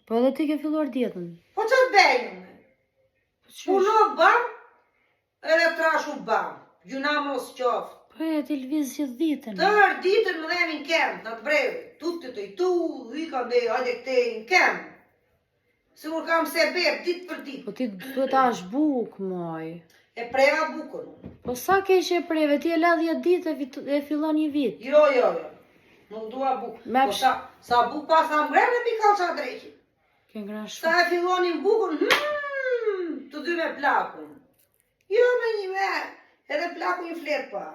Po edhe ti ke filluar dietën. Po që të bejnë me? Puno bam, edhe trashu bam. Gjuna mos qoftë. Po e ti lviz gjithë ditën. Tërë ditën më dhemi në kem, në të brevi. Tutë të tu, hika ndë, hajde këte në kem. Se kur kam se beb, ditë për ditë. Po ti duhet ash buk, moj. E preva bukën. Po sa ke që e preve, ti e la 10 ditë e fillon një vit. Jo. Nuk dua bukë. Po sa bukë pas sa mgrem e mi kalë qa dreqin. Ke ngrash. Sa e fillonin bukën, të dy me plakun. Jo me një me, edhe plakun i flet pa.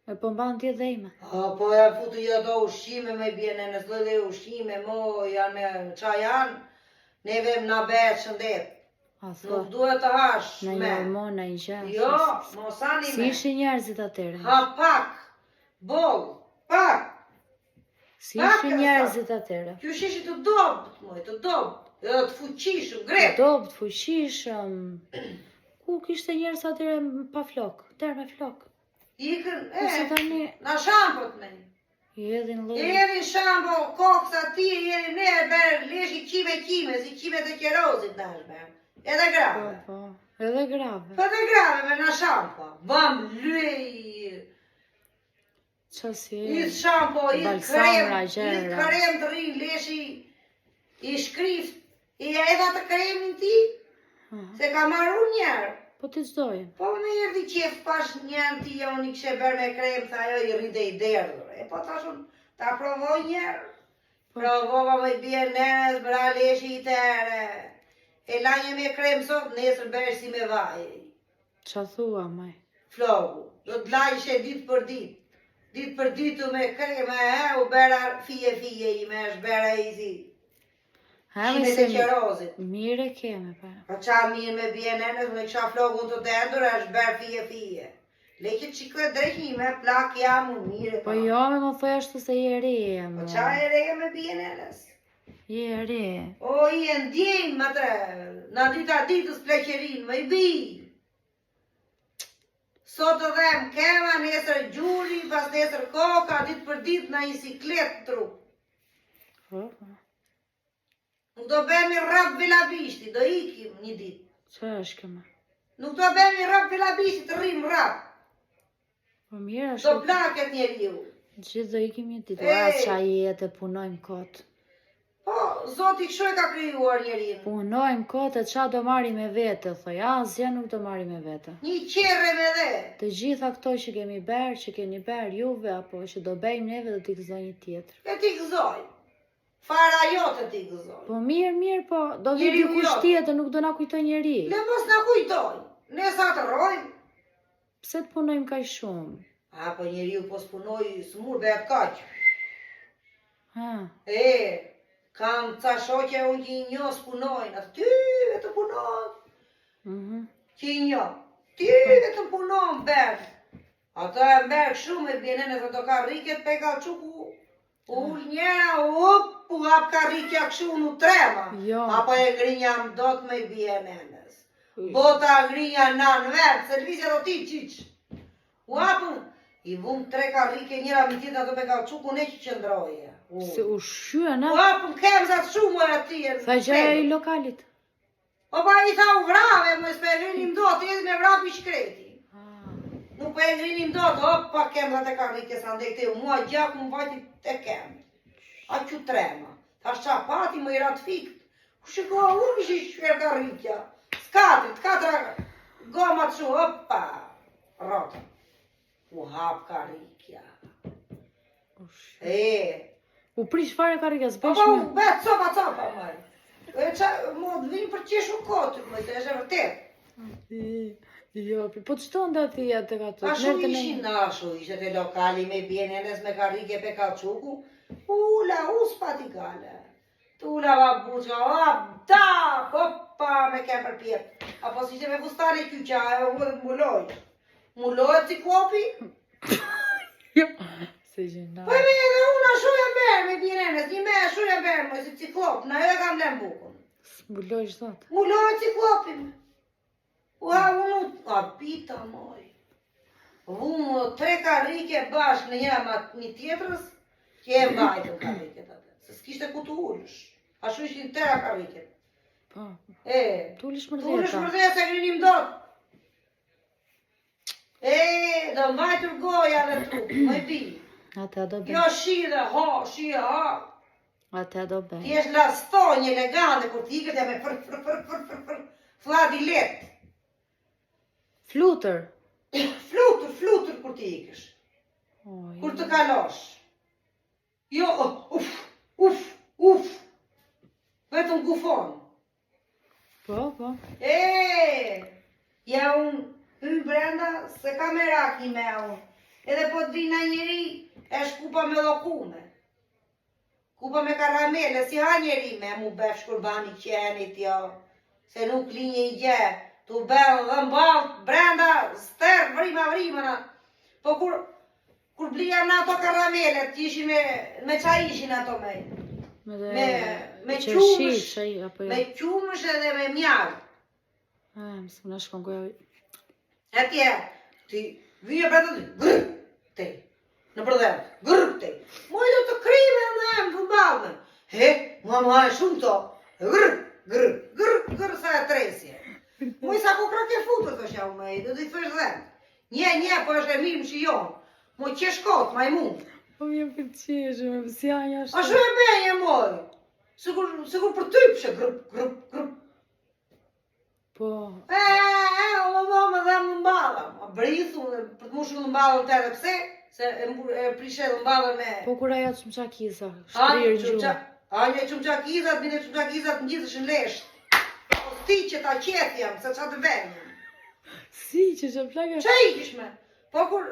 E po mban ti dhe ime. Po e futu jo do ushqime me bjene, në slëdhe ushqime, mo janë me qa janë, neve më nabet shëndet. Nuk duhet të hash me. Në një hormon, në një gjë. Jo, mos ani me. Si ishin njerëzit atere? Ha pak, bol, pak. Si ishin njerëzit atere? Kjo shishi të dobët, moj, të dobët. Edhe të fuqishëm, grep. Të dobët, fuqishëm. Ku kishte njerëz atere pa flok? Der me flok. Ikën, na shampot me. I edhin lojë. I edhin shampo, kokës ati, i edhin ne, berë, leshi qime, si qime të kjerozit nashme. Edhe grave. Po, edhe grave. Po edhe grave me na shampo. Bam, lëj. Qasi I shampo, i balsamra, krem të rinë, leshi, i shkrift, i edha të kremin ti, se ka marru njerë. Po ti zdojnë. Po me erdi qef pash njerë ti, jo një kështë bërë me krem, tha jo i rride i derdhër. E po tashun, ta provoj njerë. Provova me bje nes, bra leshi i tere. E lanje me krem sot, nesër bërë si me vaj. Qa thua, maj? Flogu, do të lajshe ditë për ditë. Ditë për ditë me krem, u bërë fije i me është bërë i zi. Qime të qerozit. Mire keme, pa. Po qa mirë me bjenenës, me qa flogun të dendur, është bërë fije. Leqet që këtë drejhime, plak jam u mire. Po jo me më thoi ashtu se je re, po qa e re me bjenenës? Je re. O, i e ndjenjë, më tre, në dita ditës pleqerin, më i bi. Sot të dhem kema, nesër gjuri, pas nesër koka, ditë për ditë në i siklet të tru. Nuk do bëmi rap vilabishti, do ikim një ditë. Qa është këma? Nuk do bëmi rap vilabishti, të rrim rap. Po mirë është. Do plaket njeri ju. Gjithë do ikim një ditë. As qa jetë, punojmë kotë. Po, Zoti kështu e ka krijuar njerin. Punojmë kotë, qa do marri me vete, thoj, asja nuk do marri me vete. Një qerre me dhe. Të gjitha këto që kemi berë, që keni berë juve, apo që do bejmë neve dhe t'i gëzoj një tjetër. E t'i gëzoj. Fara jote t'i gëzoj. Po mirë, po, do vi dikush tjetër, nuk do na kujtoj njeri. Le mos na kujtoj, ne sa të rojmë. Pse të punojmë kaj shumë? A, po njeri ju po s'punoj, s'mur be atë kaq. Ha. Kam ca shoqe unë që i njo s'punojnë, atë ty vetë punojnë. Që i njo, ty vetë punojnë berë. Ato e mberë shumë e bjenene, se do ka riket pe ka quku. Ullë njera, u hap ka rikja këshu në trema. Apo e grinja më dot me bjenenës. Bota grinja në verë, se lvizja do ti qiq. U hapën, i vum 3 ka rikje njëra më tjetë ato pe ka quku ne që qëndroje. Se u shua na? U hapën kemzat shumë e atje. Tha gjaja i lokalit. O pa i tha u vrave, më s'pe grinim do, të edhe me vrapi shkreti. Nuk po e grinim do, pa kemzat e ka rikje sa ndek te u mua gjak më vajti te kem. A që trema. Thash qa pati më i ratë fikt. Ku shikoha unë ishi shfer ka rikja. S'katrit, 4 gomat shu, opa. Rota. U hap ka rikja. U prish fare ka rikja, s'besh me. me. Bet, copa, maj. Mo të vinë për qeshu kotë, më të eshe vërtet. Jo, po të shto nda ti atë ka të... Ashu ishin ashu, ishte të lokali me bjenenes me ka rikje pe ka quku. Ula, spati gale. Tula va buqa, da, hoppa, me kem për pjetë. Apo si që me fustari kyqa, e u dhe muloj. Muloj të ciklopi? Jo, se gjena. Po e me edhe unë ashu e berë me bjenenes, një me ashu e berë me si ciklop, na e kam lem bukën. Muloj shtot. Muloj ciklopin. Ua, unë, a pita moj. Unë 3 karike bashkë në një tjetërës, që e mbajtën karike të atë. Se s'kishte ku të ullësh. Ashtu ishin tëra karriket. Po, E, t'ulish tu në mërdheta. shmërdhja se grinim dot. E, do mbajtur goja dhe trup, më bi. Ate do be. Jo shi dhe ha, shi e ha. Ate do be. Ti jesh lastonj elegante kur ti ikët e me fër. Fladi let. Flutër. Flutur kur ti ikësh. Oj, Kur të kalosh. Jo, uf. Vetëm gufon. po. Ja unë hynë brenda se ka me rakni me unë. Edhe po të vina njëri, e shkupa me lokume. Kupa me karamele, si ha njëri me mu bef shkurbani qenit, jo. Se nuk linje i gje. Tu bel dhe mbalt brenda, ster, vrimëna. Po kur blija në ato karamelet, ishin me qa ishin ato me? Me qumësh, apo jo. me qumësh edhe me mjarë. Më së më shkon goja. Atje, ti vije brenda të grë, te, në përdhem, grë, te. Moj do të krime dhe em të mbalme. He, ma e shumë to, grë, sa e tresje. Moj sa ku krak e futur të shau me i, do t'i thësh dhe. Nje, po është e mirë më shion. Moj që shkot, majmun. Po më jem përqeshë, me pësjanja A shu e benje, moj. Sigur për ty pëshe, grë. Po, Më dhe më mbalëm. Më brithu, për të mu shumë mbalëm të edhe pse, se e prishe dhe mbalëm me... po kur aja të qumqakiza, shkrirë gjumë. Anje qumqakizat, mine qumqakizat në gjithë shën lesht. O ti që ta qeth jam, se qa të venjëm. Si që që plaka? Qa i kishme? Po kur...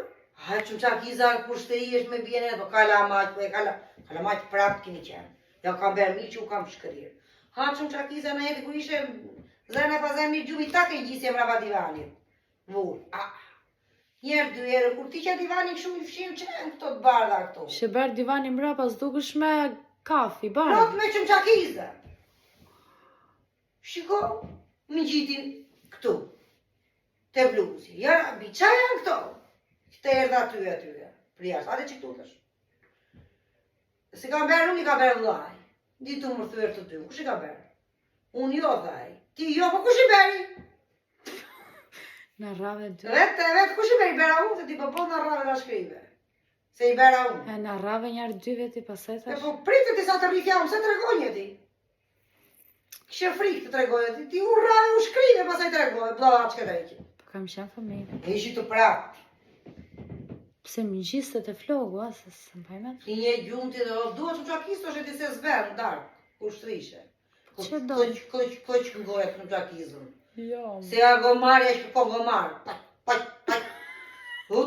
Ha, qumqakiza, kur shte i është me bjene, po kalamajt prapë kini qenë. Ja kam berë mi që u kam shkërirë. Ha, qumqakiza në jetë kur ishe... Zene pa zene një gjumi tak e gjisje mrapa divanit. Vull. Njerë dy herë, kur ti që divanin shumë i fshinë, që e në këto të bardha këto? Shë berë divani mrapa s'dukesh me kafi, bardh. Prot me qumqakiza. Shiko, më gjitin këtu. Te bluzi. Ja, bi, qa janë këto? Te erdha atyre. Për jashtë, ate që këtu tësh. Se ka berë, unë i ka berë vlaj. Ditu më rëthyër të dy, kush i ka berë? Unë jo dhaj. Ti jo, po kush i beri? Në rave dy. Vetë, kush i beri? Bera unë, se ti po në rave da shkrive. Se i bera unë. E në rave njarë dy veti pasaj E thash. po pritë ti sa të rrifja unë, se të regonje ti? Kishe frikë të tregoje ti, ti u rave u shkrive pasaj të regoje, bla që këtë eqë. Po kam qenë fëmijë. E ishi të prapë. Pse më gjiste të flogu, a, se së më pajmet. Ti një gjumë ti dhe duhet që qakisto është ti se zverë, dark, ku shtrishe. Që do? Koq ngojë në qakizën. Jo. Se a gomarja është po gomarë. Paj. O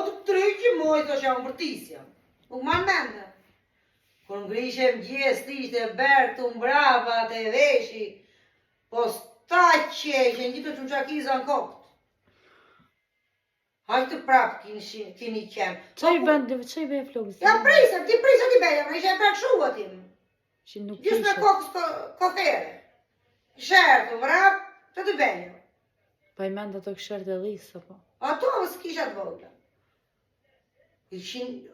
të treqi moj të shamë vërtisja. Nuk ma mende. Kër ngrishem gjes ti ishte berë të mbrava të veshi, po sta qeqe në gjithë që qakiza në kopt. Hajtë prapë kini qenë. Që i bëjë flogës? Ja prisa ti beja, ishe e përkshua tim. Që nuk Gjusë me kishe. kokës kofere. Shërë të vrap, të të benjo. Pa i menda të kësherë dhe lisë, po. Ato s'kisha të vogla. Ishin